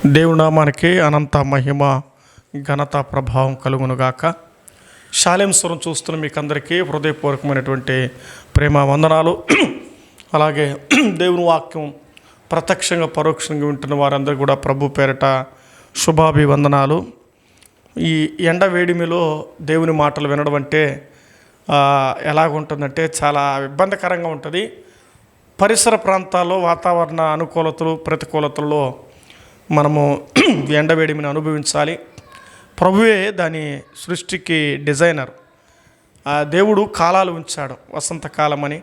దేవుని నామానికి అనంత మహిమ ఘనత ప్రభావం కలుగునుగాక. షాలేం స్వరం చూస్తున్న మీకు అందరికీ హృదయపూర్వకమైనటువంటి ప్రేమ వందనాలు. అలాగే దేవుని వాక్యం ప్రత్యక్షంగా పరోక్షంగా వింటున్న వారందరూ కూడా ప్రభు పేరట శుభాభివందనాలు. ఈ ఎండ వేడిమిలో దేవుని మాటలు వినడం అంటే ఎలాగుంటుందంటే చాలా ఇబ్బందికరంగా ఉంటుంది. పరిసర ప్రాంతాల్లో వాతావరణ అనుకూలతలు ప్రతికూలతల్లో మనము ఎండవేడిమిని అనుభవించాలి. ప్రభువే దాని సృష్టికి డిజైనర్. దేవుడు కాలాలు ఉంచాడు. వసంతకాలమని,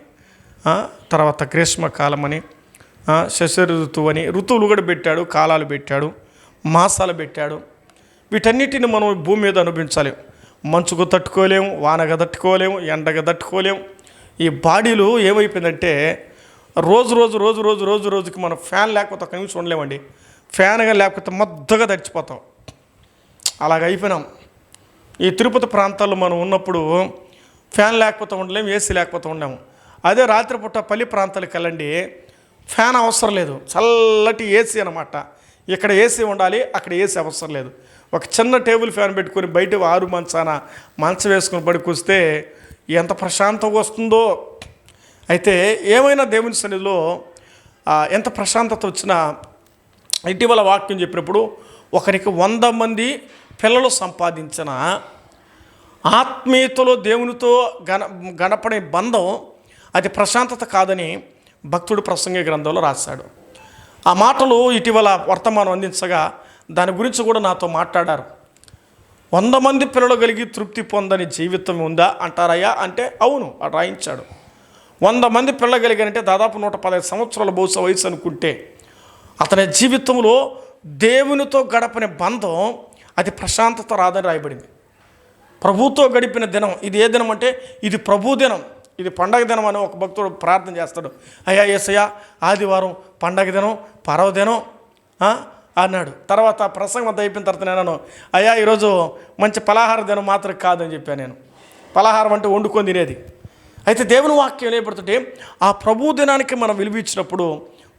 తర్వాత గ్రీష్మకాలమని, శశిర ఋతువు అని ఋతువులు కూడా పెట్టాడు, కాలాలు పెట్టాడు, మాసాలు పెట్టాడు. వీటన్నిటిని మనం భూమి మీద అనుభవించాలి. మంచుకు తట్టుకోలేము, వానగా తట్టుకోలేము, ఎండగా తట్టుకోలేము. ఈ బాడీలు ఏమైపోయిందంటే రోజుకి మనం ఫ్యాన్ లేకపోతే ఒక నిమిషం ఉండలేమండి. ఫ్యాన్గా లేకపోతే మొద్దగా తడిచిపోతాం. అలాగ అయిపోయినాం. ఈ తిరుపతి ప్రాంతాల్లో మనం ఉన్నప్పుడు ఫ్యాన్ లేకపోతే ఉండలేము, ఏసీ లేకపోతే ఉండలేము. అదే రాత్రిపూట పల్లి ప్రాంతాలకు వెళ్ళండి, ఫ్యాన్ అవసరం లేదు, చల్లటి ఏసీ అనమాట. ఇక్కడ ఏసీ ఉండాలి, అక్కడ ఏసీ అవసరం లేదు. ఒక చిన్న టేబుల్ ఫ్యాన్ పెట్టుకొని బయట మంచం వేసుకొని పడుకొస్తే ఎంత ప్రశాంతంగా వస్తుందో. అయితే ఏమైనా దేవుని సన్నిధిలో ఎంత ప్రశాంతత వచ్చినా, ఇటీవల వాక్యం చెప్పినప్పుడు ఒకరికి 100 మంది పిల్లలు సంపాదించిన ఆత్మీయతలో దేవునితో గడపడే బంధం అది ప్రశాంతత కాదని భక్తుడు ప్రసంగ గ్రంథంలో రాశాడు. ఆ మాటలు ఇటీవల వర్తమానం అందించగా దాని గురించి కూడా నాతో మాట్లాడారు. 100 మంది పిల్లలు కలిగి తృప్తి పొందని జీవితం ఉందా అంటారయ్యా అంటే అవును, అటు రాయించాడు. 100 మంది పిల్లలు కలిగారంటే దాదాపు 115 సంవత్సరాల బహుశా వయసు అనుకుంటే అతని జీవితంలో దేవునితో గడపని బంధం అది ప్రశాంతత రాదని రాయబడింది. ప్రభుతో గడిపిన దినం ఇది ఏ దినం అంటే ఇది ప్రభు దినం, ఇది పండగ దినం అని ఒక భక్తుడు ప్రార్థన చేస్తాడు. అయ్యా యేసయ్య, ఆదివారం పండగ దినం, పర్వదినం అన్నాడు. తర్వాత ప్రసంగం అంతా అయిపోయిన తర్వాత నేను అయ్యా ఈరోజు మంచి పలహార దినం మాత్రం కాదని చెప్పాను. నేను పలహారం అంటే వండుకొని తినేది. అయితే దేవుని వాక్యం ఏర్పడుతుంటే ఆ ప్రభు దినానికి మనం విలువ ఇచ్చినప్పుడు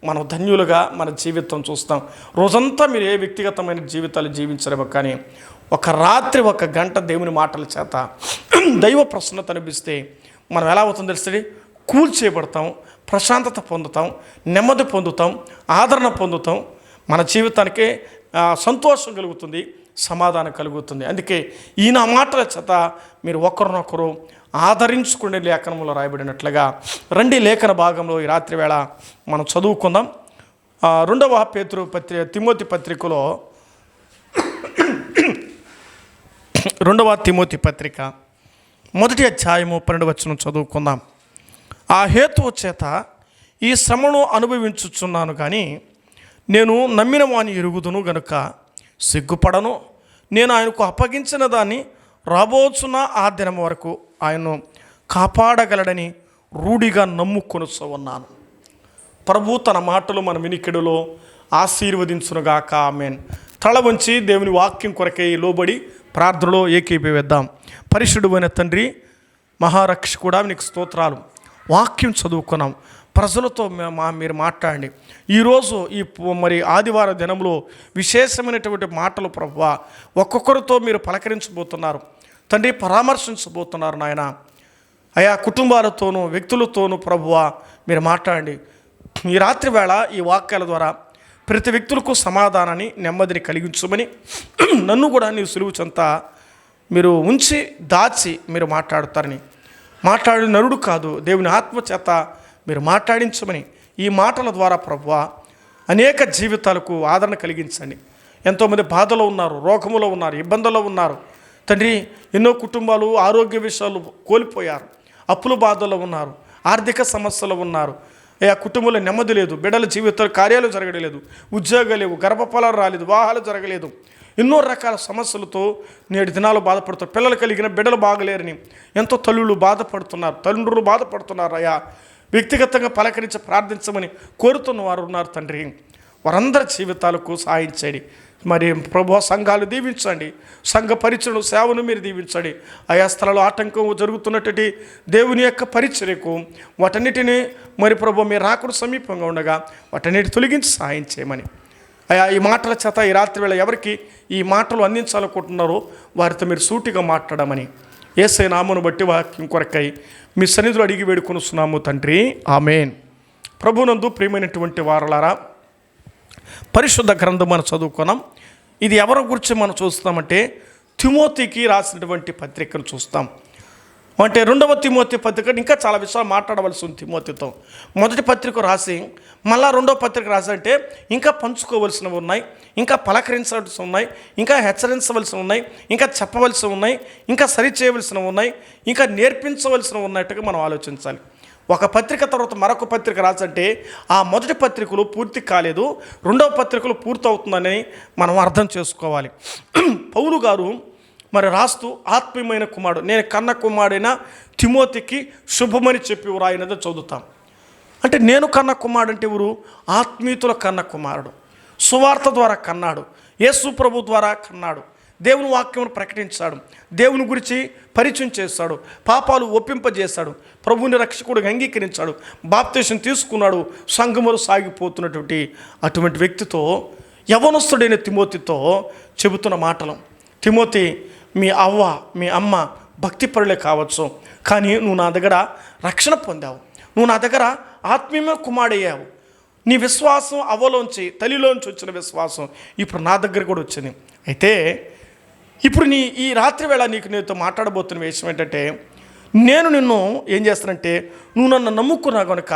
మనం ధన్యులుగా మన జీవితం చూస్తాం. రోజంతా మీరు ఏ వ్యక్తిగతమైన జీవితాలు జీవించలేమో, కానీ ఒక రాత్రి 1 గంట దేవుని మాటల చేత దైవ ప్రసన్నత అనిపిస్తే మనం ఎలా అవుతుందో తెలుస్తుంది. కూల్ చేయబడతాం, ప్రశాంతత పొందుతాం, నెమ్మది పొందుతాం, ఆదరణ పొందుతాం. మన జీవితానికి సంతోషం కలుగుతుంది, సమాధానం కలుగుతుంది. అందుకే ఈయన మాటల చేత మీరు ఒకరినొకరు ఆదరించుకునే లేఖనంలో రాయబడినట్లుగా రండి లేఖన భాగంలో ఈ రాత్రి వేళ మనం చదువుకుందాం. 2వ తిమోతి పత్రికలో 2వ తిమోతి పత్రిక 1వ అధ్యాయము 12వ వచనం చదువుకుందాం. ఆ హేతువు చేత ఈ శ్రమను అనుభవించుచున్నాను, కానీ నేను నమ్మిన వాని ఎరుగుదును గనుక సిగ్గుపడను. నేను ఆయనకు అప్పగించిన దాన్ని రాబోచున్న ఆ దినం వరకు ఆయన్ను కాపాడగలడని రూఢిగా నమ్ముకొనుచు ఉన్నాను. ప్రభు తన మాటలు మన వినికిడిలో ఆశీర్వదించునుగాక. ఆమేన్. తల వంచి దేవుని వాక్యం కొరకై లోబడి ప్రార్థనలో ఏకీభవిద్దాం. పరిశుద్ధుడైన తండ్రి, మహారక్షకుడా, నీకు స్తోత్రాలు. వాక్యం చదువుకున్నాం, ప్రజలతో మీరు మాట్లాడండి. ఈరోజు మరి ఆదివారం దినంలో విశేషమైనటువంటి మాటలు ప్రభువా ఒక్కొక్కరితో మీరు పలకరించబోతున్నారు తండ్రి, పరామర్శించబోతున్నారు నాయన. అయా కుటుంబాలతోనూ వ్యక్తులతోనూ ప్రభువా మీరు మాట్లాడండి. ఈ రాత్రి వేళ ఈ వాక్యాల ద్వారా ప్రతి వ్యక్తులకు సమాధానాన్ని నెమ్మదిని కలిగించమని నన్ను కూడా నీ సులువు చెంత మీరు ఉంచి దాచి మీరు మాట్లాడుతారని, మాట్లాడే నరుడు కాదు దేవుని ఆత్మ చేత మీరు మాట్లాడించమని ఈ మాటల ద్వారా ప్రభువా అనేక జీవితాలకు ఆదరణ కలిగించండి. ఎంతోమంది బాధలో ఉన్నారు, రోగములో ఉన్నారు, ఇబ్బందుల్లో ఉన్నారు తండ్రి. ఎన్నో కుటుంబాలు ఆరోగ్య విషయాలు కోల్పోయారు, అప్పుల బాధల్లో ఉన్నారు, ఆర్థిక సమస్యలు ఉన్నారు. ఆ కుటుంబంలో నెమ్మది లేదు, బిడ్డల జీవితాలు కార్యాలు జరగలేదు, ఉద్యోగాలు లేవు, గర్భఫలాలు రాలేదు, వివాహాలు జరగలేదు. ఎన్నో రకాల సమస్యలతో నేటి దినాలు బాధపడుతారు. పిల్లలు కలిగిన బిడ్డలు బాగలేరని ఎంతో తల్లులు బాధపడుతున్నారు, తండ్రులు బాధపడుతున్నారు. అయ్యా వ్యక్తిగతంగా పలకరించి ప్రార్థించమని కోరుతున్న వారు ఉన్నారు తండ్రి. వారందరి జీవితాలకు సహాయం చేయండి. మరి ప్రభు సంఘాలు దీవించండి, సంఘ పరిచయం సేవను మీరు దీవించండి. ఆయా స్థలాలు ఆటంకం జరుగుతున్నటువంటి దేవుని యొక్క పరిచర్యకు వాటన్నిటినీ మరి ప్రభు మీరు రాకుడు సమీపంగా ఉండగా వాటన్నిటి తొలగించి సహాయం చేయమని అయా ఈ మాటల చేత ఈ రాత్రి వేళ ఎవరికి ఈ మాటలు అందించాలనుకుంటున్నారో వారితో మీరు సూటిగా మాట్లాడమని యేసయ్య నామమును బట్టి వాక్యం కొరకై మీ సన్నిధిలో అడిగి వేడుకొనుస్తున్నాము తండ్రి, ఆమేన్. ప్రభునందు ప్రియమైనటువంటి వారలారా, పరిశుద్ధ గ్రంథం మనం చదువుకున్నాం. ఇది ఎవరి గురించి మనం చూస్తామంటే తిమోతికి రాసినటువంటి పత్రికను చూస్తాం. అంటే 2వ తిమోతి పత్రిక ఇంకా చాలా విషయాలు మాట్లాడవలసి ఉంది. తిమోతితో మొదటి పత్రిక రాసి మళ్ళా 2వ పత్రిక రాసి అంటే ఇంకా పంచుకోవలసినవి ఉన్నాయి, ఇంకా పలకరించవలసి ఉన్నాయి, ఇంకా హెచ్చరించవలసి ఉన్నాయి, ఇంకా చెప్పవలసి ఉన్నాయి, ఇంకా సరి చేయవలసినవి ఉన్నాయి, ఇంకా నేర్పించవలసినవి ఉన్నట్టుగా మనం ఆలోచించాలి. ఒక పత్రిక తర్వాత మరొక పత్రిక రాసంటే ఆ మొదటి పత్రికలు పూర్తి కాలేదు, 2వ పత్రికలు పూర్తి అవుతుందని మనం అర్థం చేసుకోవాలి. పౌలు గారు మరి రాస్తూ ఆత్మీయమైన కుమారుడు, నేను కన్న కుమారుడైన తిమోతికి శుభమని చెప్పి రాయినదో చదువుతాం. అంటే నేను కన్న కుమారుడు అంటే ఎవరు? ఆత్మీయుతుల కన్న కుమారుడు. సువార్త ద్వారా కన్నాడు, యేసు ప్రభు ద్వారా కన్నాడు, దేవుని వాక్యమును ప్రకటించాడు, దేవుని గురించి పరిచయం చేస్తాడు, పాపాలు ఒప్పింపజేశాడు, ప్రభువుని రక్షకుడిగా అంగీకరించాడు, బాప్తిసం తీసుకున్నాడు, సంఘములు సాగిపోతున్నటువంటి అటువంటి వ్యక్తితో, యవనస్తుడైన తిమోతితో చెబుతున్న మాటలు. తిమోతి, మీ అవ్వ మీ అమ్మ భక్తిపరులే కావచ్చు, కానీ నువ్వు నా దగ్గర రక్షణ పొందావు, నువ్వు నా దగ్గర ఆత్మీయ కుమారుడయ్యావు. నీ విశ్వాసం అవ్వలోంచి తల్లిలోంచి వచ్చిన విశ్వాసం ఇప్పుడు నా దగ్గర కూడా వచ్చింది. అయితే ఇప్పుడు ఈ రాత్రి వేళ నీతో మాట్లాడబోతున్న విషయం ఏంటంటే, నేను నిన్ను ఏం చేస్తానంటే, నువ్వు నన్ను నమ్ముకున్నా కనుక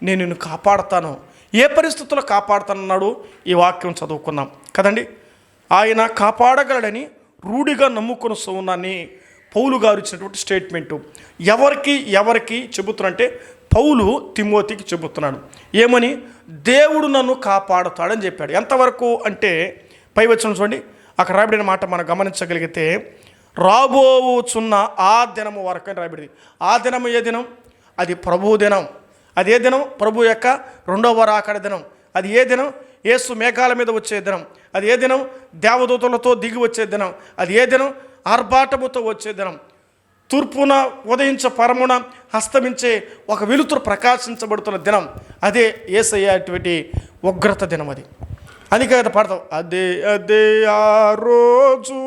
నేను నిన్ను కాపాడుతాను. ఏ పరిస్థితుల్లో కాపాడుతానన్నాడు ఈ వాక్యం చదువుకున్నాం కదండి. ఆయన కాపాడగలడని రూఢిగా నమ్ముకుని ఉన్నాన్ని పౌలు గారు ఇచ్చినటువంటి స్టేట్మెంటు. ఎవరికి చెబుతున్నారంటే పౌలు తిమోతికి చెబుతున్నాడు. ఏమని? దేవుడు నన్ను కాపాడుతాడని చెప్పాడు. ఎంతవరకు అంటే వచనం చూడండి, అక్కడ రాయబడిన మాట మనం గమనించగలిగితే, రాబోచున్న ఆ దినము వరకు అని రాయబడింది. ఆ దినము ఏ దినం? అది ప్రభు దినం. అది ఏ దినం? ప్రభు యొక్క 2వ రాకడ దినం. అది ఏ దినం? యేసు మేఘాల మీద వచ్చే దినం. అది ఏ దినం? దేవదూతలతో దిగి వచ్చే దినం. అది ఏ దినం? ఆర్భాటముతో వచ్చే దినం. తూర్పున ఉదయించే పరమున హస్తమించే ఒక వెలుతురు ప్రకాశించబడుతున్న దినం. అదే యేసయ్య అటువంటి ఉగ్రత దినం. అది అందుకే కదా పాడతాం, అదే అదే ఆ రోజు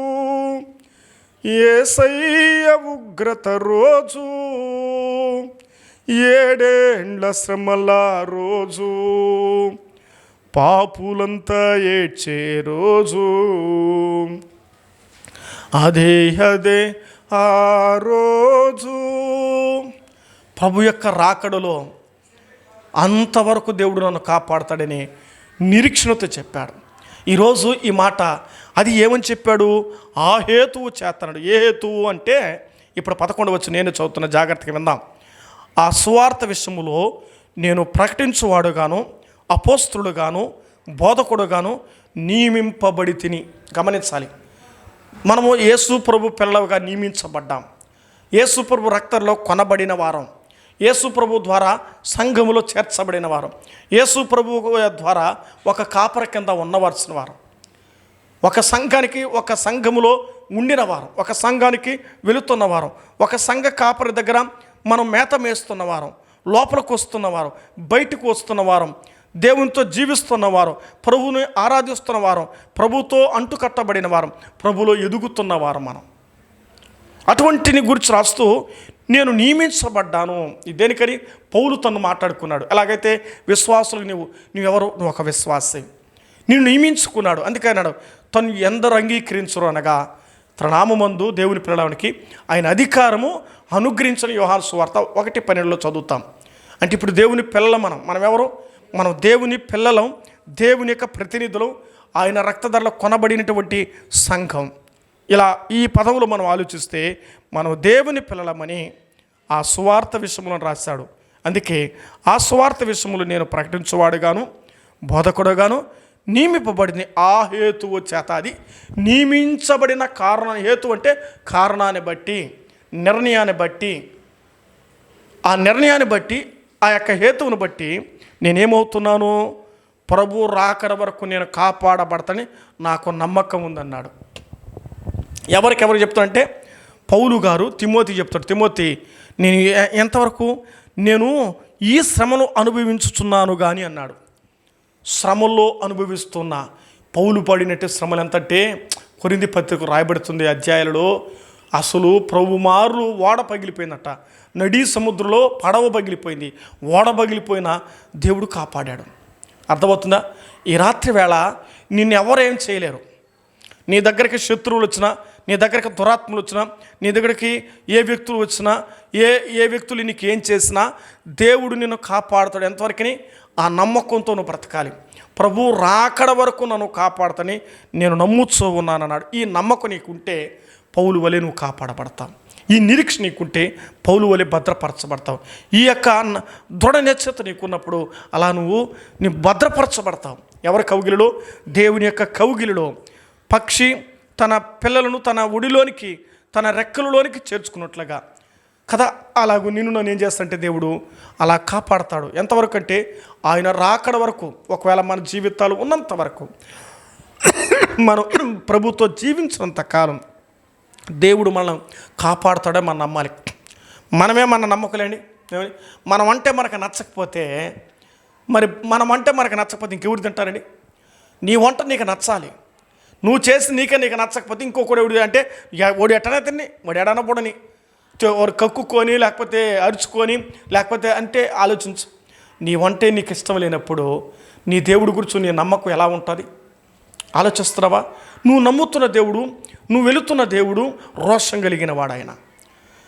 యేసయ్య ఉగ్రత రోజు, 7 ఏండ్ల శ్రమల రోజు, పాపులంతా ఏడ్చే రోజు, అదే అదే ఆ రోజు. ప్రభు యొక్క రాకడలో అంతవరకు దేవుడు నన్ను కాపాడతాడని నిరీక్షణతో చెప్పాడు. ఈరోజు ఈ మాట అది ఏమని చెప్పాడు? ఆ హేతువు చేస్తున్నాడు. ఏ హేతువు అంటే ఇప్పుడు 11 వచ్చి నేను చదువుతున్న, జాగ్రత్తగా విందాం. ఆ సువార్త విషయములో నేను ప్రకటించువాడుగాను, అపోస్తలుడుగాను, బోధకుడుగాను నియమింపబడి తిని. గమనించాలి, మనము యేసు ప్రభు పిల్లలుగా నియమించబడ్డాం. యేసు ప్రభు రక్తంలో కొనబడిన వారం, యేసు ప్రభు ద్వారా సంఘములో చేర్చబడిన వారం, యేసు ప్రభు ద్వారా ఒక కాపర కింద ఉండవలసిన వారం, ఒక సంఘానికి ఒక సంఘములో ఉండిన వారం, ఒక సంఘానికి వెళుతున్న వారం, ఒక సంఘ కాపరి దగ్గర మనం మేత మేస్తున్న వారం, లోపలికి వస్తున్న వారం, బయటకు వస్తున్న వారం, దేవునితో జీవిస్తున్న వారం, ప్రభువుని ఆరాధిస్తున్న వారం, ప్రభుతో అంటుకట్టబడిన వారం, ప్రభులో ఎదుగుతున్న వారం మనం. అటువంటిని గురించి రాస్తూ నేను నియమించబడ్డాను. దేనికని? పౌలు తను మాట్లాడుకున్నాడు. ఎలాగైతే విశ్వాసులు నువ్వెవరు? నువ్వు ఒక విశ్వాసి, నిన్ను నియమించుకున్నాడు. అందుకే అన్నాడు, తను ఎందరు అంగీకరించరు అనగా తన నామమందు దేవుని పిల్లడానికి ఆయన అధికారము అనుగ్రహించిన యోహాను సువార్త 1:12 చదువుతాం. అంటే ఇప్పుడు దేవుని పిల్లలు మనం ఎవరు? మనం దేవుని పిల్లలం, దేవుని యొక్క ప్రతినిధులు, ఆయన రక్తధరలో కొనబడినటువంటి సంఘం. ఇలా ఈ పదవులు మనం ఆలోచిస్తే మనం దేవుని పిల్లలమని ఆ సువార్త విషయములను రాశాడు. అందుకే ఆ సువార్త విషయములు నేను ప్రకటించువాడుగాను, బోధకుడుగాను నియమింపబడింది ఆ హేతువు చేత. అది నియమించబడిన కారణం. హేతు అంటే కారణాన్ని బట్టి, నిర్ణయాన్ని బట్టి, ఆ నిర్ణయాన్ని బట్టి, ఆ యొక్క హేతువును బట్టి నేనేమవుతున్నాను? ప్రభు రాకడ వరకు నేను కాపాడబడతానని నాకు నమ్మకం ఉందన్నాడు. ఎవరికి చెప్తాడంటే పౌలు గారు తిమోతి చెప్తాడు. తిమోతి, నేను ఎంతవరకు నేను ఈ శ్రమను అనుభవించుచున్నాను కానీ అన్నాడు. శ్రమల్లో అనుభవిస్తున్నా, పౌలు పడినట్టు శ్రమలు ఎంతంటే కొరింథీ పత్రిక రాయబడుతుంది అధ్యాయాలలో, అసలు ప్రభుమారు ఓడ పగిలిపోయిందట, నడీ సముద్రంలో పడవ పగిలిపోయింది, ఓడ పగిలిపోయినా దేవుడు కాపాడాడు. అర్థమవుతుందా? ఈ రాత్రి వేళ నిన్ను ఎవరేం చేయలేరు. నీ దగ్గరికి శత్రువులు వచ్చినా, నీ దగ్గరికి దురాత్మలు వచ్చినా, నీ దగ్గరికి ఏ వ్యక్తులు వచ్చినా, ఏ వ్యక్తులు నీకు ఏం చేసినా దేవుడు నిన్ను కాపాడుతాడు. ఎంతవరకని? ఆ నమ్మకంతో నువ్వు బ్రతకాలి. ప్రభు రాకడ వరకు నన్ను కాపాడుతని నేను నమ్ముతూ ఉన్నానన్నాడు. ఈ నమ్మకం నీకుంటే పౌలు వలె నువ్వు కాపాడబడతావు. ఈ నిరీక్ష నీకుంటే పౌలు వలె భద్రపరచబడతావు. ఈ యొక్క దృఢ నిశ్చయత నీకున్నప్పుడు అలా నీ భద్రపరచబడతావు. ఎవరి కౌగిలిలో? దేవుని యొక్క కౌగిలిలో. పక్షి తన పిల్లలను తన ఒడిలోనికి, తన రెక్కలలోనికి చేర్చుకున్నట్లుగా కదా, అలాగూ నిన్ను నన్ను ఏం చేస్తాడంటే దేవుడు అలా కాపాడతాడు. ఎంతవరకు అంటే ఆయన రాకడ వరకు. ఒకవేళ మన జీవితాలు ఉన్నంత వరకు, మనం ప్రభుతో జీవించినంత కాలం దేవుడు మనల్ని కాపాడుతాడే మనం నమ్మాలి. మనమే మన నమ్మకలేండి. మనం అంటే మనకు నచ్చకపోతే, మరి మనం అంటే మనకు నచ్చకపోతే ఇంకెవరు తింటారండి? నీ వంట నీకు నచ్చాలి. నువ్వు చేసి నీకు నచ్చకపోతే ఇంకొకడు ఎవడు అంటే వాడు ఎట్టనే తిని, వాడు ఎడన పొడని వాడు కక్కుకొని, లేకపోతే అరుచుకొని, లేకపోతే అంటే ఆలోచించు. నీ వంటే నీకు ఇష్టం లేనప్పుడు నీ దేవుడి గురించి నీ నమ్మకం ఎలా ఉంటుంది? ఆలోచిస్తున్నావా? నువ్వు నమ్ముతున్న దేవుడు, నువ్వు వెళుతున్న దేవుడు రోషం కలిగిన వాడు. ఆయన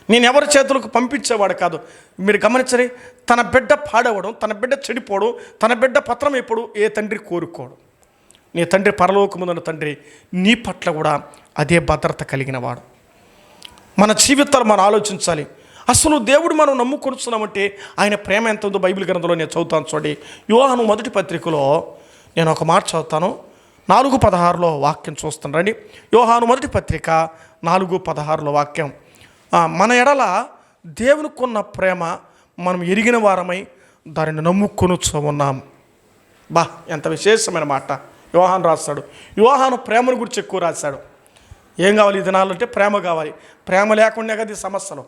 నేను ఎవరి చేతులకు పంపించేవాడు కాదు. మీరు గమనించండి, తన బిడ్డ పాడవడం, తన బిడ్డ చెడిపోవడం, తన బిడ్డ పత్రం ఎప్పుడు ఏ తండ్రి కోరుకోడు. నీ తండ్రి పరలోకమున్న తండ్రి నీ పట్ల కూడా అదే భద్రత కలిగిన వాడు. మన జీవితాలు మనం ఆలోచించాలి. అసలు దేవుడు మనం నమ్ముకొనుచున్నామంటే ఆయన ప్రేమ ఎంత ఉందో బైబిల్ గ్రంథంలో నేను చదువుతాను. చూడండి, యోహాను మొదటి పత్రికలో నేను ఒక మాట చదువుతాను. 4:16 వాక్యం చూస్తాను రండి. యోహాను మొదటి పత్రిక 4:16 వాక్యం. మన ఎడల దేవునికి ఉన్న ప్రేమ మనం ఎరిగిన వారమై దానిని నమ్ముకొనుచు ఉన్నాం. బా, ఎంత విశేషమైన మాట యోహాను రాస్తాడు. యోహాను ప్రేమను గురించి ఎక్కువ రాశాడు. ఏం కావాలి ఈ దినాలంటే? ప్రేమ కావాలి. ప్రేమ లేకుండా కదా ఈ సమస్యలు.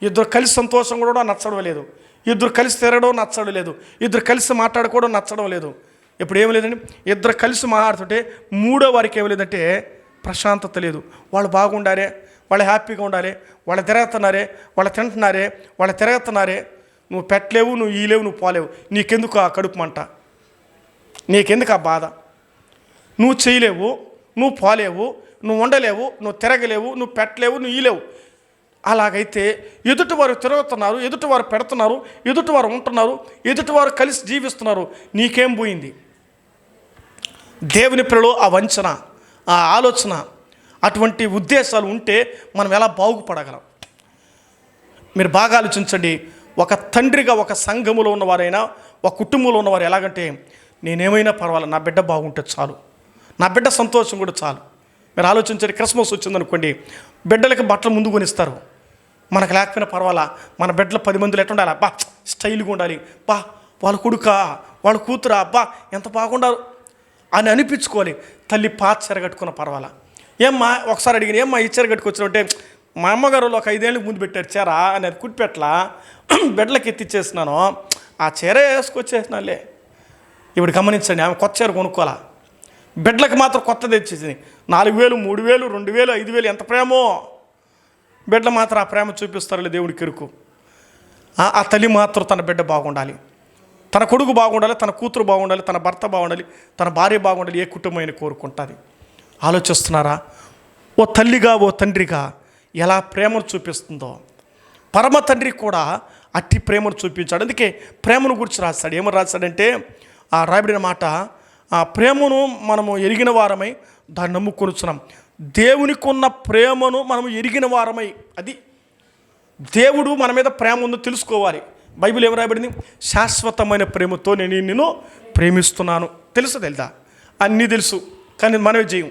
ఇద్దరు కలిసి సంతోషం కూడా నచ్చడం లేదు, ఇద్దరు కలిసి తిరగడం నచ్చడం లేదు, ఇద్దరు కలిసి మాట్లాడుకోవడం నచ్చడం లేదు. ఇప్పుడు ఏమి లేదండి, ఇద్దరు కలిసి మాట్లాడుతుంటే మూడో వారికి ఏమి లేదంటే ప్రశాంతత లేదు. వాళ్ళు బాగుండారే, వాళ్ళు హ్యాపీగా ఉండాలి, వాళ్ళు తిరుగుతున్నారే, వాళ్ళు తింటున్నారే, వాళ్ళు తిరుగుతున్నారే. నువ్వు పెట్టలేవు, నువ్వు ఈలేవు, నువ్వు పోలేవు. నీకెందుకు ఆ కడుపు మంట? నీకెందుకు ఆ బాధ? నువ్వు చేయలేవు, నువ్వు పోలేవు, నువ్వు ఉండలేవు, నువ్వు తిరగలేవు, నువ్వు పెట్టలేవు, నువ్వు ఈలేవు. అలాగైతే ఎదుటివారు తిరుగుతున్నారు, ఎదుటివారు పెడుతున్నారు, ఎదుటివారు ఉంటున్నారు, ఎదుటివారు కలిసి జీవిస్తున్నారు. నీకేం పోయింది? దేవుని ప్రేమలో ఆ వంచన, ఆ ఆలోచన, అటువంటి ఉద్దేశాలు ఉంటే మనం ఎలా బాగుపడగలం? మీరు బాగా ఆలోచించండి. ఒక తండ్రిగా ఒక సంఘములో ఉన్నవారైనా, ఒక కుటుంబంలో ఉన్నవారు ఎలాగంటే, నేనేమైనా పర్వాలేదు, నా బిడ్డ బాగుంటే చాలు, నా బిడ్డ సంతోషం కూడా చాలు. మీరు ఆలోచించండి, క్రిస్మస్ వచ్చిందనుకోండి, బిడ్డలకి బట్టలు ముందు కొనిస్తారు. మనకు లేకపోయినా పర్వాలా, మన బిడ్డలు 10 మందిలో ఎట్లా ఉండాలి? బా, స్టైల్గా ఉండాలి, బా వాళ్ళ కొడుకా, వాళ్ళ కూతురా, బా ఎంత బాగుండారు అని అనిపించుకోవాలి. తల్లి పాత చీర కట్టుకున్న పర్వాలా. ఏమ్మా ఒకసారి అడిగిన, ఏమ్మా ఈ చీర కట్టుకొచ్చినట్టే, మా అమ్మగారు ఒక 5 ఏళ్ళకి ముందు పెట్టారు చీర అని, అది కుట్టిపెట్లా బిడ్డలకి ఎత్తిచ్చేస్తున్నాను, ఆ చీర వేసుకొచ్చేసినాలే. ఇప్పుడు గమనించండి, ఆమె కొత్త చీర కొనుక్కోవాలా, బిడ్డలకు మాత్రం కొత్త తెచ్చేసింది. 4,000, 3,000, 2,000, 5,000 ఎంత ప్రేమో. బిడ్డలు మాత్రం ఆ ప్రేమ చూపిస్తారులే దేవుడికి ఎరుకు. ఆ తల్లి మాత్రం తన బిడ్డ బాగుండాలి, తన కొడుకు బాగుండాలి, తన కూతురు బాగుండాలి, తన భర్త బాగుండాలి, తన భార్య బాగుండాలి. ఏ కుటుంబం కోరుకుంటుంది? ఆలోచిస్తున్నారా? ఓ తల్లిగా, ఓ తండ్రిగా ఎలా ప్రేమను చూపిస్తుందో పరమ తండ్రి కూడా అట్టి ప్రేమను చూపించాడు. అందుకే ప్రేమను గురించి రాస్తాడు. ఏమని రాస్తాడంటే, ఆ రాయబడిన మాట, ఆ ప్రేమను మనము ఎరిగిన వారమై దాన్ని నమ్ముకొనుచున్నాం. దేవునికి ఉన్న ప్రేమను మనము ఎరిగిన వారమై, అది దేవుడు మన మీద ప్రేమ ఉందో తెలుసుకోవాలి. బైబిల్ ఏమి రాయబడింది? శాశ్వతమైన ప్రేమతో నేను నిన్ను ప్రేమిస్తున్నాను. తెలుసా? అన్నీ తెలుసు, కానీ మనమే చేయం.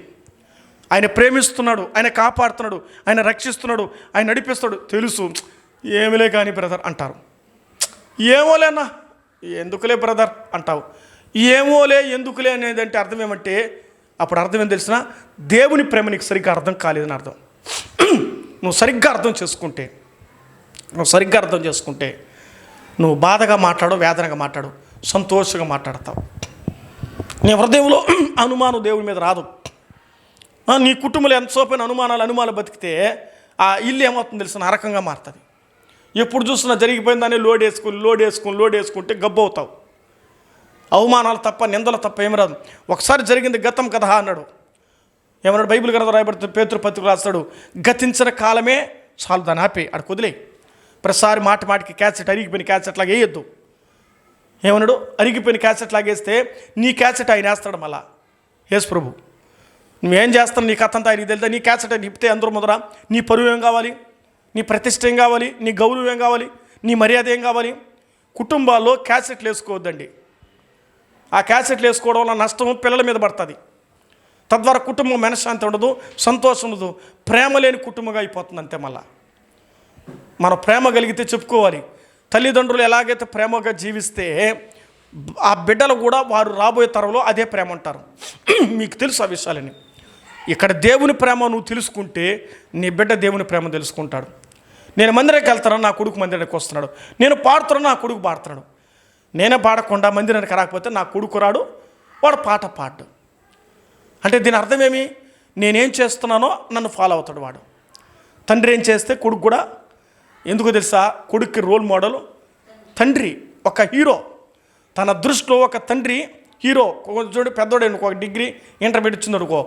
ఆయన ప్రేమిస్తున్నాడు, ఆయన కాపాడుతున్నాడు, ఆయన రక్షిస్తున్నాడు, ఆయన నడిపిస్తాడు తెలుసు. ఏమిలే కానీ బ్రదర్ అంటారు. ఏమోలేనా, ఎందుకులే బ్రదర్ అంటావు. ఏమోలే, ఎందుకులే అనేది అంటే అర్థం ఏమంటే, అప్పుడు అర్థం ఏం తెలిసినా, దేవుని ప్రేమ నీకు సరిగ్గా అర్థం కాలేదని అర్థం. నువ్వు సరిగ్గా అర్థం చేసుకుంటే నువ్వు బాధగా మాట్లాడు, వేదనగా మాట్లాడు, సంతోషంగా మాట్లాడతావు. నీ హృదయంలో అనుమానం దేవుని మీద రాదు. నీ కుటుంబంలో ఎంతసేపైన అనుమానాలు బతికితే ఆ ఇల్లు ఏమవుతుంది తెలిసిన నరకంగా మారుతుంది. ఎప్పుడు చూసినా జరిగిపోయిందని లోడ్ వేసుకుంటే గబ్బు అవుతావు. అవమానాలు తప్ప నిందలు తప్ప ఏమి రాదు. ఒకసారి జరిగింది గతం కదా అన్నాడు. ఏమన్నాడు? బైబిల్ గ్రంథం రాయబడుతుంది, పేతురు పత్రిక రాస్తాడు, గతించిన కాలమే చాలు, దాన్ని ఆపే అక్కడికి వదిలే. ప్రతిసారి మాటికి క్యాసెట్ అరిగిపోయిన క్యాసెట్ లాగా వేయొద్దు. ఏమన్నాడు? అరిగిపోయిన క్యాసెట్ లాగేస్తే నీ క్యాసెట్ ఆయన వేస్తాడు. మళ్ళా యేసు ప్రభు నువ్వేం చేస్తాను, నీ కథ అంతా ఆయనకి తెలుతా. నీ క్యాసెట్ అని ఇప్పితే అందరూ ముందర నీ పరువు ఏం కావాలి, నీ ప్రతిష్ట ఏం కావాలి, నీ గౌరవం ఏం కావాలి, నీ మర్యాద ఏం కావాలి? కుటుంబాల్లో క్యాసెట్లు వేసుకోవద్దండి. ఆ క్యాసెట్లు వేసుకోవడం వల్ల నష్టం పిల్లల మీద పడుతుంది. తద్వారా కుటుంబం మనశ్శాంతి ఉండదు, సంతోషం ఉండదు, ప్రేమ లేని కుటుంబంగా అయిపోతుంది. అంతే. మళ్ళా మనం ప్రేమ కలిగితే చెప్పుకోవాలి. తల్లిదండ్రులు ఎలాగైతే ప్రేమగా జీవిస్తే ఆ బిడ్డలు కూడా వారు రాబోయే తరంలో అదే ప్రేమ అంటారు. మీకు తెలుసు ఆ విషయాలని. ఇక్కడ దేవుని ప్రేమ నువ్వు తెలుసుకుంటే నీ బిడ్డ దేవుని ప్రేమ తెలుసుకుంటాడు. నేను మందిరానికి వెళ్తాను, నా కొడుకు మందిరానికి వస్తున్నాడు. నేను పాడుతున్నాను, నా కొడుకు పాడుతున్నాడు. నేనే పాడకుండా మందిరానికి రాకపోతే నా కొడుకు రాడు, వాడు పాట పాడు. అంటే దీని అర్థమేమి? నేనేం చేస్తున్నానో నన్ను ఫాలో అవుతాడు వాడు. తండ్రి ఏం చేస్తే కొడుకు కూడా. ఎందుకు తెలుసా? కొడుక్కి రోల్ మోడల్ తండ్రి, ఒక హీరో. తన దృష్టిలో ఒక తండ్రి హీరో. చూడు, పెద్దోడు ఒక డిగ్రీ ఇంటర్మీడియట్ వచ్చింది అనుకో,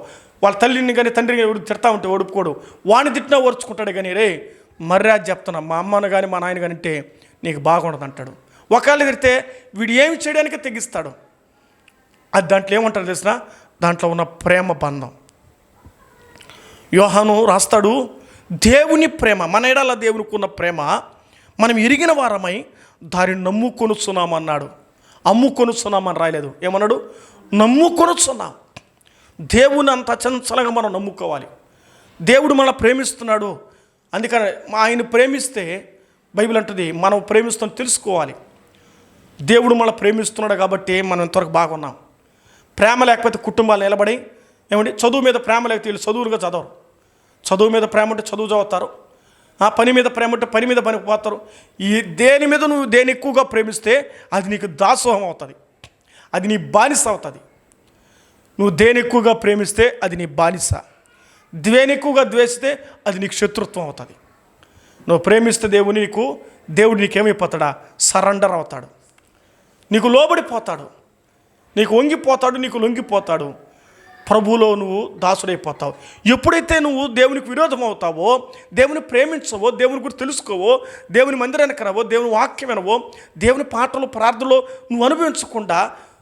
వాళ్ళ తల్లిని కానీ తండ్రిని తిడతా ఉంటే ఒడుపుకోడు, వాడిని తిట్టినా ఓర్చుకుంటాడు. కానీ రే మర్యాద చెప్తున్నా, మా అమ్మను కానీ మా నాయన కానీ అంటే నీకు బాగుండదు అంటాడు. ఒకవేళ తిడితే వీడు ఏమి చేయడానికి తెగిస్తాడు. అది దాంట్లో ఏమంటారు తెలిసిన? దాంట్లో ఉన్న ప్రేమ బంధం. యోహాను రాస్తాడు, దేవుని ప్రేమ, మన ఎడల దేవునికి ఉన్న ప్రేమ మనం ఎరిగిన వారమై దానిని నమ్ముకొనుచున్నామన్నాడు. అమ్ముకొనుచున్నామని రాయలేదు. ఏమన్నాడు? నమ్ముకొనుచున్నాం. దేవుని అంత చంచలంగా మనం నమ్ముకోవాలి. దేవుడు మనల్ని ప్రేమిస్తున్నాడు. అందుకని ఆయన ప్రేమిస్తే బైబిల్ అంటుంది మనం ప్రేమిస్తాం తెలుసుకోవాలి. దేవుడు మనల్ని ప్రేమిస్తున్నాడు కాబట్టి మనం ఇంతవరకు బాగున్నాం. ప్రేమ లేకపోతే కుటుంబాలు నిలబడి ఏమండి, చదువు మీద ప్రేమ లేకపోతే వీళ్ళు చదువులుగా చదవరు. చదువు మీద ప్రేమ ఉంటే చదువు చదువుతారు. పని మీద ప్రేమ ఉంటే పని మీద పనికి పోతారు. ఈ దేని మీద నువ్వు దేని ఎక్కువగా ప్రేమిస్తే అది నీకు దాసోహం అవుతుంది, అది నీ బానిస అవుతుంది. నువ్వు దేని ఎక్కువగా ప్రేమిస్తే అది నీ బానిస, దేని ఎక్కువగా ద్వేషిస్తే అది నీకు శత్రుత్వం అవుతుంది. నువ్వు ప్రేమిస్తే దేవుడు నీకేమైపోతాడా? సరెండర్ అవుతాడు, నీకు లోబడిపోతాడు, నీకు వంగిపోతాడు, నీకు లొంగిపోతాడు. ప్రభువులో నువ్వు దాసుడైపోతావు. ఎప్పుడైతే నువ్వు దేవునికి విరోధం అవుతావో, దేవుని ప్రేమించవో, దేవుని గురించి తెలుసుకోవో, దేవుని మందిరానికి రావో, దేవుని వాక్యం వినవో, దేవుని పాటలు ప్రార్థనలో నువ్వు అనుభవించకుండా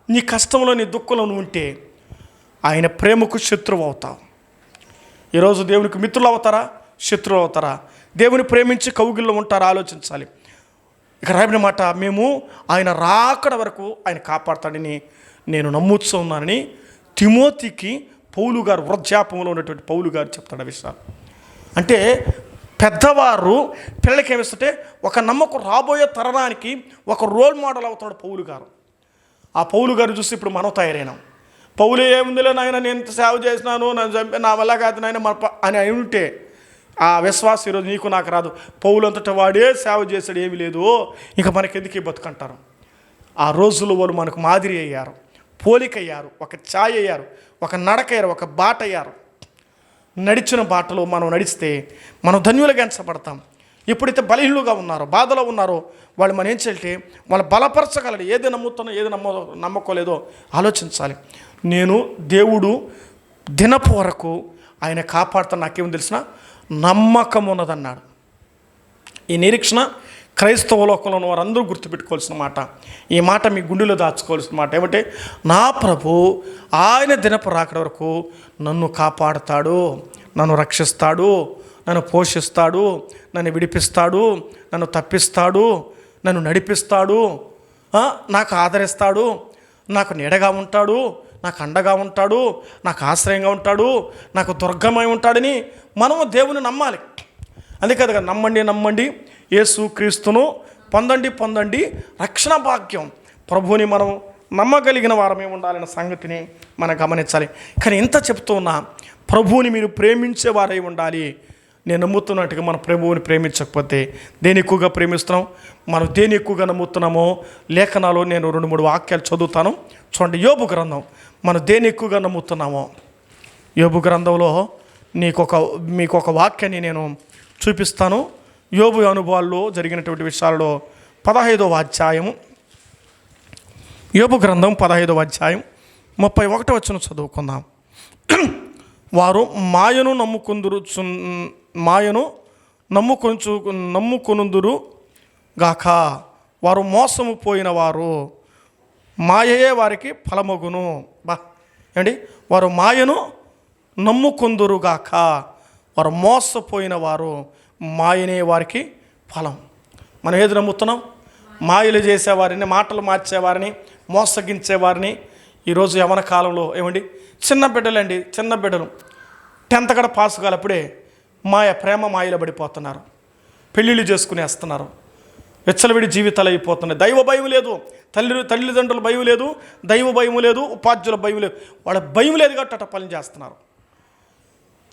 నీ కష్టంలో నీ దుఃఖంలో నువ్వు ఉంటే ఆయన ప్రేమకు శత్రువు అవుతావు. ఈరోజు దేవునికి మిత్రులు అవుతారా, శత్రువు అవుతారా? దేవుని ప్రేమించి కౌగిల్లో ఉంటారా? ఆలోచించాలి. ఇక రాబడిన మాట, మేము ఆయన రాకడ వరకు ఆయన కాపాడతాడని నేను నమ్ముతూ ఉన్నానని తిమోతికి పౌలు గారు, వృద్ధాప్యంలో ఉన్నటువంటి పౌలు గారు చెప్తాడు ఆ విషయాలు. అంటే పెద్దవారు పిల్లలకి ఏమిస్తుంటే ఒక నమ్మకం, రాబోయే తరానికి ఒక రోల్ మోడల్ అవుతాడు పౌలు గారు. ఆ పౌలు గారు చూసి ఇప్పుడు మనం తయారైనాం. పౌలు ఏముందిలే నాయన, నేను ఎంత సేవ చేసినాను, నన్ను చంపి నా వల్ల కాదు నాయన అని అయి ఉంటే ఆ విశ్వాసం ఈరోజు నీకు నాకు రాదు. పౌలు అంతటా వాడే సేవ చేశాడు, ఏమీ లేదు, ఇంకా మనకెందుకు బతుకంటారు. ఆ రోజుల్లో వాళ్ళు మనకు మాదిరి అయ్యారు, పోలిక అయ్యారు, ఒక ఛాయ్ అయ్యారు, ఒక నడక అయ్యారు, ఒక బాట అయ్యారు. నడిచిన బాటలో మనం నడిస్తే మనం ధన్యులుగా ఎంచబడతాం. ఎప్పుడైతే బలహీనులుగా ఉన్నారో, బాధలో ఉన్నారో, వాళ్ళు మనం ఏం చేయాలంటే వాళ్ళు బలపరచగలడు. ఏది నమ్ముతానో ఏది నమ్మకోలేదో ఆలోచించాలి. నేను దేవుడు దినపు వరకు ఆయన కాపాడుతాను, నాకేమో తెలిసిన నమ్మకం ఉన్నదన్నాడు. ఈ నిరీక్షణ క్రైస్తవ లోకంలో ఉన్న వారందరూ గుర్తుపెట్టుకోవాల్సిన మాట. ఈ మాట మీ గుండెలో దాచుకోవాల్సిన మాట ఏమంటే, నా ప్రభు ఆయన దినపు రాకడ వరకు నన్ను కాపాడుతాడు, నన్ను రక్షిస్తాడు, నన్ను పోషిస్తాడు, నన్ను విడిపిస్తాడు, నన్ను తప్పిస్తాడు, నన్ను నడిపిస్తాడు, నాకు ఆదరిస్తాడు, నాకు నీడగా ఉంటాడు, నాకు అండగా ఉంటాడు, నాకు ఆశ్రయంగా ఉంటాడు, నాకు దుర్గమై ఉంటాడని మనము దేవుని నమ్మాలి. అందుకే కదా నమ్మండి యేసు క్రీస్తును పొందండి రక్షణ భాగ్యం. ప్రభువుని మనం నమ్మగలిగిన వారమే ఉండాలనే సంగతిని మనం గమనించాలి. కానీ ఇంత చెప్తూ ఉన్నా, ప్రభువుని మీరు ప్రేమించే వారై ఉండాలి. నేను నమ్ముతున్నట్టుగా మన ప్రభువుని ప్రేమించకపోతే దేని ఎక్కువగా ప్రేమిస్తున్నాం? మనం దేని ఎక్కువగా నమ్ముతున్నామో లేఖనాలు నేను 2-3 వాక్యాలు చదువుతాను చూడండి. యోబు గ్రంథం మనం దేని ఎక్కువగా నమ్ముతున్నామో యోబు గ్రంథంలో మీకు ఒక వాక్యాన్ని నేను చూపిస్తాను. యోబు అనుభవాల్లో జరిగినటువంటి విషయాలలో 15వ అధ్యాయము, యోబు గ్రంథం 15వ అధ్యాయం 31వ వచనం చదువుకుందాం. వారు మాయను నమ్ముకొనుదురు గాక, వారు మోసము పోయిన వారు, మాయయే వారికి ఫలమగును. ఏమండి, వారు మాయను నమ్ముకొందురుగాక, వారు మోసపోయిన వారు, మాయనే వారికి ఫలం. మనం ఏది నమ్ముతున్నాం? మాయలు చేసేవారిని, మాటలు మార్చేవారిని, మోసగించేవారిని. ఈరోజు యవన కాలంలో ఏమండి, చిన్న బిడ్డలు 10th కూడా పాస్ కాలప్పుడే ప్రేమ మాయలు పడిపోతున్నారు, పెళ్ళిళ్ళు చేసుకునేస్తున్నారు, వెచ్చలవిడి జీవితాలు అయిపోతున్నాయి. దైవ భయం లేదు, తల్లిదండ్రుల భయం లేదు, దైవ భయం లేదు, ఉపాధ్యుల భయం లేదు, వాళ్ళ భయం లేదు కాబట్టి అట్ట పనులు చేస్తున్నారు.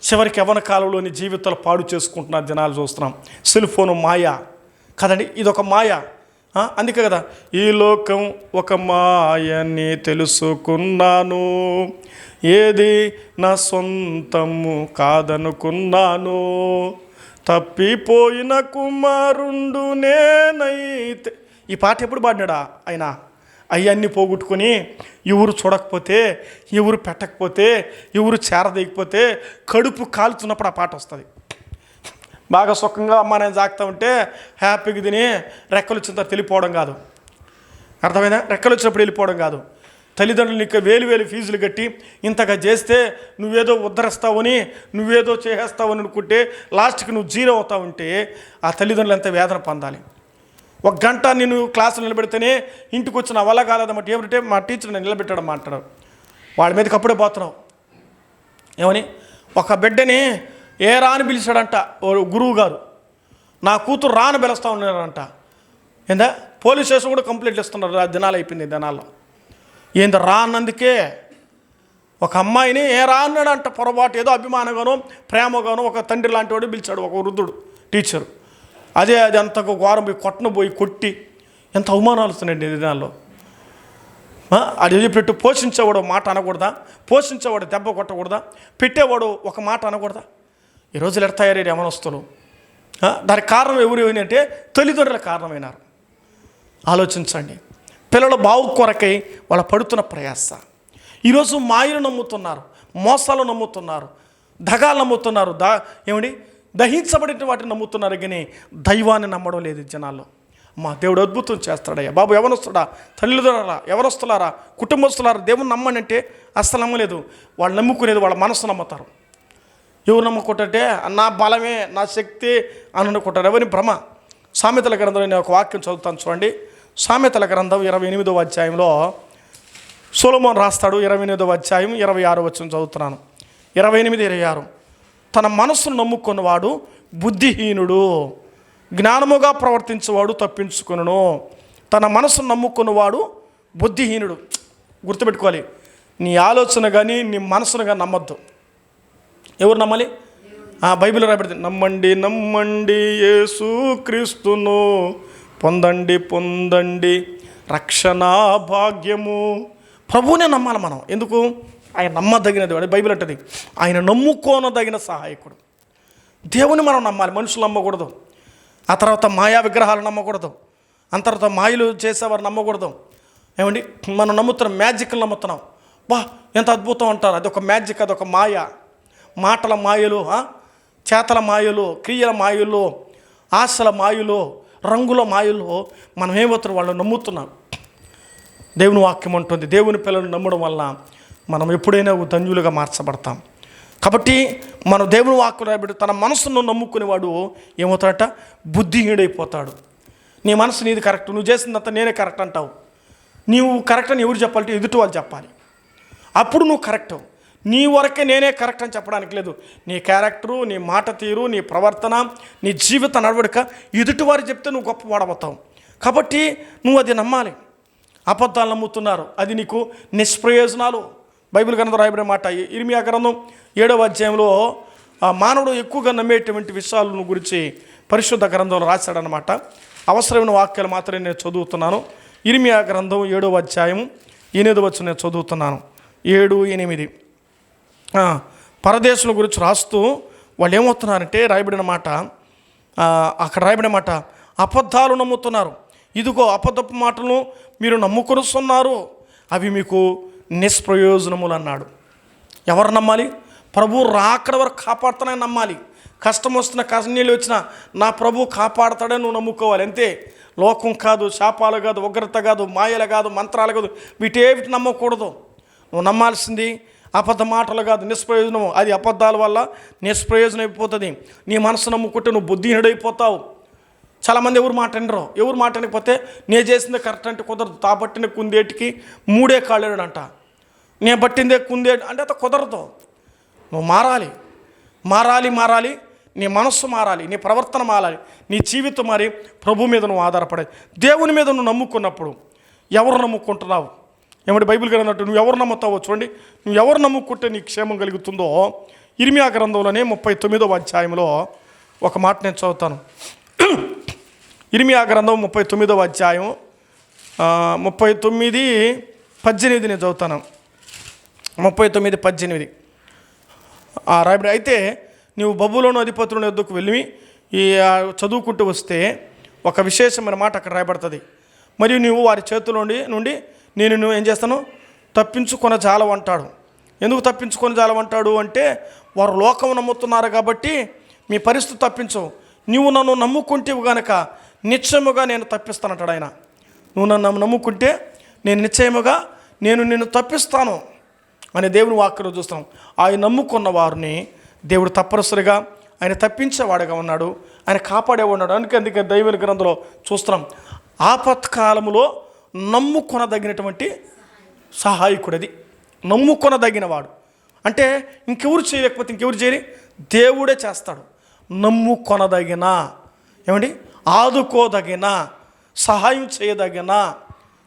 చివరికి యవన కాలంలోని జీవితాలు పాడు చేసుకుంటున్నారు జనాలు చూస్తున్నాం. సెల్ ఫోను మాయ కదండి, ఇదొక మాయ. అందుకే కదా, ఈ లోకం ఒక మాయని తెలుసుకున్నాను, ఏది నా సొంతము కాదనుకున్నాను, తప్పిపోయిన కుమారుండు నేనైతే. ఈ పాట ఎప్పుడు పాడినాడా ఆయన? అవన్నీ పోగొట్టుకొని ఎవరు చూడకపోతే, ఎవరు పెట్టకపోతే, ఎవరు చేరదీయకపోతే కడుపు కాలుతున్నప్పుడు ఆ పాట వస్తుంది. బాగా సుఖంగా అమ్మ నేను జాగ్తా ఉంటే హ్యాపీగా తిని రెక్కలు వచ్చిన తర్వాత వెళ్ళిపోవడం కాదు. అర్థమైందా? రెక్కలు వచ్చినప్పుడు వెళ్ళిపోవడం కాదు. తల్లిదండ్రులు నీకు వేలు ఫీజులు కట్టి ఇంతగా చేస్తే నువ్వేదో ఉద్ధరిస్తావని, నువ్వేదో చేసేస్తావని అనుకుంటే లాస్ట్కి నువ్వు జీరో అవుతా ఉంటే ఆ తల్లిదండ్రులు ఎంత వేదన పొందాలి. 1 గంట నేను క్లాసులు నిలబెడితేనే ఇంటికి వచ్చిన వల్ల కాలేదన్నమాట. ఏమిటంటే మా టీచర్ నేను నిలబెట్టడం అంటాడు. వాళ్ళ మీదకి అప్పుడే పోతున్నావు. ఏమని? ఒక బిడ్డని ఏ రాని పిలిచాడంట గురువు గారు, నా కూతురు రాని పిలుస్తూ ఉన్నారంట. ఏందా? పోలీస్ స్టేషన్ కూడా కంప్లైంట్ ఇస్తున్నారు. దినాలు అయిపోయింది. దినాల్లో ఏంది రానందుకే ఒక అమ్మాయిని ఏ రాన్నాడంట. పొరపాటు ఏదో అభిమానంగానో ప్రేమగానో ఒక తండ్రి లాంటి వాడు పిలిచాడు, ఒక వృద్ధుడు టీచరు. అది అంత ఘోరం పోయి కొట్టి ఎంత అవమానాలు వస్తున్నాయండి దినాల్లో. అది చెప్పినట్టు పోషించేవాడు మాట అనకూడదా? పోషించేవాడు దెబ్బ కొట్టకూడదా? పెట్టేవాడు ఒక మాట అనకూడదా? ఈ రోజులు ఎట్లా తయారయ్యారు యవనస్తులు? దానికి కారణం ఎవరు అంటే తల్లిదండ్రుల కారణమైనారు. ఆలోచించండి. పిల్లల బావు కొరకై వాళ్ళ పడుతున్న ప్రయాస. ఈరోజు మాయలు నమ్ముతున్నారు, మోసాలు నమ్ముతున్నారు, దగాలు నమ్ముతున్నారు, దహించబడిన వాటిని నమ్ముతున్నారు, కానీ దైవాన్ని నమ్మడం లేదు జనాల్లో. మా దేవుడు అద్భుతం చేస్తాడయ్యా బాబు. ఎవరొస్తాడా? తల్లిదండ్రులారా, ఎవరొస్తున్నారా, కుటుంబస్తులారా, దేవుని నమ్మనంటే అస్సలు నమ్మలేదు. వాళ్ళు నమ్ముకునేది వాళ్ళ మనసు నమ్ముతారు. ఎవరు నమ్ముకుంటే నా బలమే, నా శక్తి అని అనుకుంటారు. ఎవరి భ్రమ. సామెతల గ్రంథంలో నేను ఒక వాక్యం చదువుతాను చూడండి. సామెతల గ్రంథం 28వ అధ్యాయంలో సొలొమోను రాస్తాడు. 28వ అధ్యాయం 26వ వచనం చదువుతున్నాను. 28-26. తన మనస్సును నమ్ముకున్నవాడు బుద్ధిహీనుడు, జ్ఞానముగా ప్రవర్తించేవాడు తప్పించుకొనును. తన మనస్సును నమ్ముకున్నవాడు బుద్ధిహీనుడు. గుర్తుపెట్టుకోవాలి, నీ ఆలోచన కానీ నీ మనసును కానీ నమ్మద్దు. ఎవరు నమ్మాలి? బైబిల్ రాబడింది, నమ్మండి యేసు క్రీస్తును, పొందండి రక్షణ భాగ్యము. ప్రభువునే నమ్మాలి మనం. ఎందుకు? ఆయన నమ్మదగినది. బైబిల్ అంటది ఆయన నమ్ముకోనదగిన సహాయకుడు. దేవుని మనం నమ్మాలి, మనుషులు నమ్మకూడదు. ఆ తర్వాత మాయా విగ్రహాలు నమ్మకూడదు. ఆ తర్వాత మాయలు చేసేవారు నమ్మకూడదు. ఏమండి, మనం నమ్ముతున్నాం, మ్యాజిక్లు నమ్ముతున్నాం. ఎంత అద్భుతం అంటారు. అదొక మ్యాజిక్, అదొక మాయ. మాటల మాయలు, చేతల మాయలు, క్రియల మాయలు, ఆశల మాయలు, రంగుల మాయలు మనం ఏమవుతున్నాం? వాళ్ళు నమ్ముతున్నాం. దేవుని వాక్యం ఉంటుంది, దేవుని పిల్లలు నమ్మడం వల్ల మనం ఎప్పుడైనా ధన్యులుగా మార్చబడతాం. కాబట్టి మనం దేవుని వాక్యం రాబట్టి తన మనసును నమ్ముకునేవాడు ఏమవుతాడట? బుద్ధిహీనుడైపోతాడు. నీ మనసు నీది కరెక్ట్, నువ్వు చేసిందంతా నేనే కరెక్ట్ అంటావు. నీవు కరెక్ట్ అని ఎవరు చెప్పాలంటే ఎదుటి వాళ్ళు చెప్పాలి. అప్పుడు నువ్వు కరెక్ట్. నీ వరకే నేనే కరెక్ట్ అని చెప్పడానికి లేదు. నీ క్యారెక్టరు, నీ మాట తీరు, నీ ప్రవర్తన, నీ జీవిత నడవడిక ఎదుటివారు చెప్తే నువ్వు గొప్ప వాడవుతావు. కాబట్టి నువ్వు అది నమ్మాలి. అబద్ధాలు నమ్ముతున్నారు, అది నీకు నిష్ప్రయోజనాలు. బైబిల్ గ్రంథం రాయబడిన మాట ఇర్మియా గ్రంథం 7వ అధ్యాయంలో మానవుడు ఎక్కువగా నమ్మేటువంటి విషయాలను గురించి పరిశుద్ధ గ్రంథంలో రాశాడనమాట. అవసరమైన వాక్యాలు మాత్రమే నేను చదువుతున్నాను. ఇర్మియా గ్రంథం 7వ అధ్యాయం 8వ వచనం నేను చదువుతున్నాను. 7, 8. పరదేశుల గురించి రాస్తూ వాళ్ళు ఏమవుతున్నారంటే రాయబడిన మాట, అక్కడ రాయబడిన మాట, అబద్ధాలు నమ్ముతున్నారు. ఇదిగో అబద్ధపు మాటలను మీరు నమ్ముకొనుస్తున్నారు, అవి మీకు నిష్ప్రయోజనములు అన్నాడు. ఎవరు నమ్మాలి? ప్రభు రాకడ వరకు కాపాడుతానని నమ్మాలి. కష్టం వస్తున్న, కన్నీళ్ళు వచ్చినా నా ప్రభు కాపాడుతాడని నువ్వు నమ్ముకోవాలి అంతే. లోకం కాదు, శాపాలు కాదు, ఉగ్రత కాదు, మాయలు కాదు, మంత్రాలు కాదు, వీటేవిటి నమ్మకూడదు. నువ్వు నమ్మాల్సింది అబద్ధ మాటలు కాదు, నిష్ప్రయోజనము. అది అబద్ధాల వల్ల నిష్ప్రయోజనం అయిపోతుంది. నీ మనసు నమ్ముకుంటే నువ్వు బుద్ధిహీనుడైపోతావు. చాలామంది ఎవరు మాట వినరు. ఎవరు మాట వినకపోతే నేను చేసిందే కరెక్ట్ అంటే కుదరదు. తా పట్టిన కుందేటికి 3 కాళ్ళేడంట. నేను పట్టిందే కుందేడు అంటే అంత కుదరదు. నువ్వు మారాలి, మారాలి, మారాలి. నీ మనస్సు మారాలి, నీ ప్రవర్తన మారాలి, నీ జీవితం మారి ప్రభు మీద నువ్వు ఆధారపడాలి. దేవుని మీద నువ్వు నమ్ముకున్నప్పుడు ఎవరు నమ్ముకుంటున్నావు? ఏమంటే బైబిల్ గ్రంథం నువ్వు ఎవరు నమ్ముతావో చూడండి. నువ్వు ఎవరు నమ్ముకుంటే నీకు క్షేమం కలుగుతుందో ఇర్మియా గ్రంథంలోనే 39వ అధ్యాయంలో ఒక మాట నేను చదువుతాను. ఇర్మియా గ్రంథం 39వ అధ్యాయం 39:18 నేను చదువుతాను. 39:18 రాయబడి, అయితే నీవు బబులోను అధిపతులను ఎద్దుకు వెళ్ళి ఈ చదువుకుంటూ వస్తే ఒక విశేషమైన మాట అక్కడ రాయబడుతుంది. మరియు నీవు వారి చేతుల నుండి నేను ఏం చేస్తాను, తప్పించుకొని జాలవంటాడు. ఎందుకు తప్పించుకొని జాలవంటాడు అంటే వారు లోకం నమ్ముతున్నారు కాబట్టి మీ పరిస్థితి తప్పించవు. నీవు నన్ను నమ్ముకుంటేవు గనక నిశ్చయముగా నేను తప్పిస్తానంటాడు ఆయన. నువ్వు నన్ను నమ్ముకుంటే నేను నిశ్చయముగా నిన్ను తప్పిస్తాను అనే దేవుని వాక్యం చూస్తాం. ఆయన నమ్ముకున్న వారిని దేవుడు తప్పనిసరిగా ఆయన తప్పించేవాడుగా ఉన్నాడు, ఆయన కాపాడేవాడు. అందుకే దైవ గ్రంథంలో చూస్తున్నాం, ఆపత్కాలములో నమ్ముకొనదగినటువంటి సహాయకుడది. నమ్ముకొనదగినవాడు అంటే ఇంకెవరు చేయలేకపోతే ఇంకెవరు చేయని దేవుడే చేస్తాడు. నమ్ముకొనదగిన, ఏమండి, ఆదుకోదగిన, సహాయం చేయదగిన,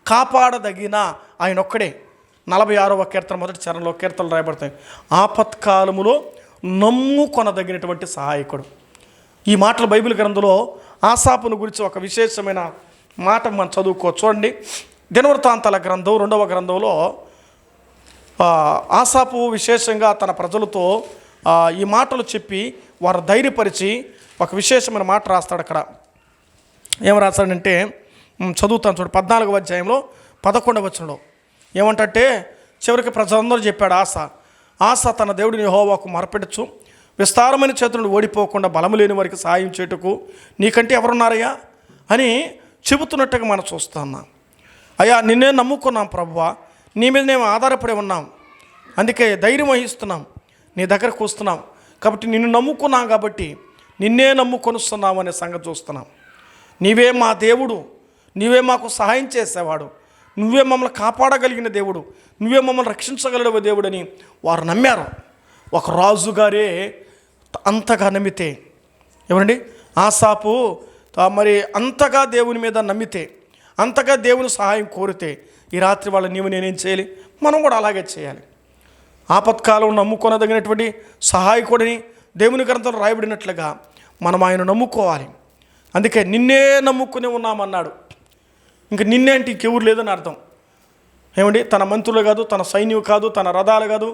కాపాడదగిన ఆయన ఒక్కడే. 46వ కీర్తన 1వ చరణంలో కీర్తనలు రాయబడతాయి. ఆపత్కాలములో నమ్ముకొనదగినటువంటి సహాయకుడు. ఈ మాటలు బైబిల్ గ్రంథంలో ఆసాపును గురించి ఒక విశేషమైన మాట మనం చదువుకోవచ్చు. చూడండి, దినవృత్తాంతాల గ్రంథం 2వ గ్రంథంలో ఆసాపు విశేషంగా తన ప్రజలతో ఈ మాటలు చెప్పి వారు ధైర్యపరిచి ఒక విశేషమైన మాట రాస్తాడు. అక్కడ ఏం రాస్తాడంటే చదువుతాను చూడు. 14వ అధ్యాయంలో 11వ వచనంలో ఏమంటే, చివరికి ప్రజలందరూ చెప్పాడు ఆస తన దేవుడిని యెహోవాకు మొరపెట్టచ్చు, విస్తారమైన చేతులను ఓడిపోకుండా బలము లేని వారికి సహాయం చేయుటకు నీకంటే ఎవరున్నారయ్యా అని చెబుతున్నట్టుగా మనం చూస్తున్నాం. అయ్యా, నిన్నే నమ్ముకున్నాం ప్రభువా, నీ మీద మేము ఆధారపడి ఉన్నాం, అందుకే ధైర్యం వహిస్తున్నాం, నీ దగ్గరకు వస్తున్నాం కాబట్టి నిన్ను నమ్ముకున్నాం, కాబట్టి నిన్నే నమ్ముకొనుస్తున్నాం అనే సంగతి చూస్తున్నాం. నీవే మా దేవుడు, నీవే మాకు సహాయం చేసేవాడు, నువ్వే మమ్మల్ని కాపాడగలిగిన దేవుడు, నువ్వే మమ్మల్ని రక్షించగలడు దేవుడని వారు నమ్మారు. ఒక రాజుగారే అంతగా నమ్మితే, ఏమండి, ఆసాపు మరి అంతగా దేవుని మీద నమ్మితే, అంతగా దేవుని సహాయం కోరితే ఈ రాత్రి వాళ్ళ నీవు నేనేం చేయాలి? మనం కూడా అలాగే చేయాలి. ఆపత్కాలం నమ్ముకొనదగినటువంటి సహాయకుడిని దేవుని గ్రంథంలో రాయబడినట్లుగా మనం ఆయన నమ్ముకోవాలి. అందుకే నిన్నే నమ్ముకుని ఉన్నామన్నాడు. ఇంక నిన్నే అంటే ఇంకెవరు లేదని అర్థం. ఏమండి, తన మంత్రులు కాదు, తన సైన్యం కాదు, తన రథాలు కాదు,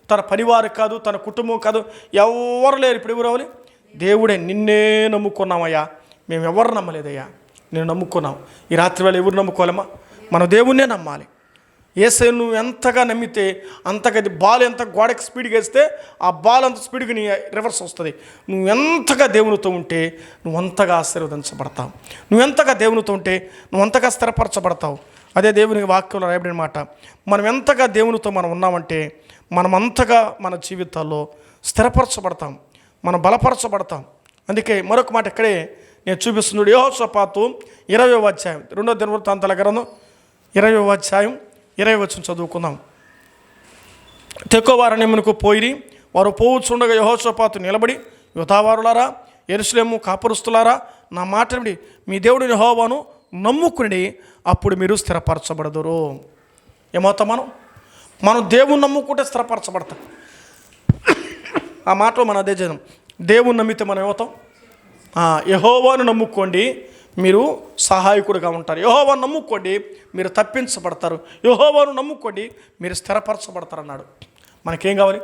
తన పరివారం కాదు, తన కుటుంబం కాదు, ఎవరు లేరు. ఇప్పుడు ఎవరు అవ్వాలి? దేవుడే. నిన్నే నమ్ముకున్నామయ్యా, మేము ఎవరు నమ్మలేదయ్యా, నేను నమ్ముకున్నాం. ఈ రాత్రి వేళ ఎవరు నమ్ముకోవాలమ్మా? మనం దేవుణ్ణే నమ్మాలి. యేసయ్యను నువ్వు ఎంతగా నమ్మితే అంతగా బాల్ ఎంత గోడకి స్పీడ్గా వేస్తే ఆ బాల్ అంత స్పీడ్గా నీ రివర్స్ వస్తుంది. నువ్వు ఎంతగా దేవునితో ఉంటే నువ్వు అంతగా ఆశీర్వదించబడతావు. నువ్వు ఎంతగా దేవునితో ఉంటే నువ్వు అంతగా స్థిరపరచబడతావు. అదే దేవుని వాక్యంలో రాయబడిన మాట. మనం ఎంతగా దేవునితో మనం ఉన్నామంటే మనం అంతగా మన జీవితాల్లో స్థిరపరచబడతాం, మనం బలపరచబడతాం. అందుకే మరొక మాట ఇక్కడే నేను చూపిస్తున్నాడు. యెహోషాపాతు 20వ అధ్యాయం 2వ దినవృత్తాంతాల గ్రంథం 20వ అధ్యాయం 20వ వచనం చదువుకుందాం. తెకోవారణ్యమునకు పోయి వారు పోవచ్చుండగా యెహోషాపాతు నిలబడి, యూదావారులారా, యెరూషలేము కాపురస్తులారా, నా మాట విని మీ దేవుడిని యెహోవాను నమ్ముకుని అప్పుడు మీరు స్థిరపరచబడదురు. ఏమవుతాం? మనం దేవుని నమ్ముకుంటే స్థిరపరచబడతాం. ఆ మాటలో మనం అదే చేద్దాం. దేవుని నమ్మితే మనం ఏమవుతాం? యెహోవాను నమ్ముకోండి, మీరు సహాయకుడిగా ఉంటారు. యెహోవాను నమ్ముకోండి, మీరు తప్పించబడతారు. యెహోవాను నమ్ముకోండి, మీరు స్థిరపరచబడతారు అన్నాడు. మనకేం కావాలి?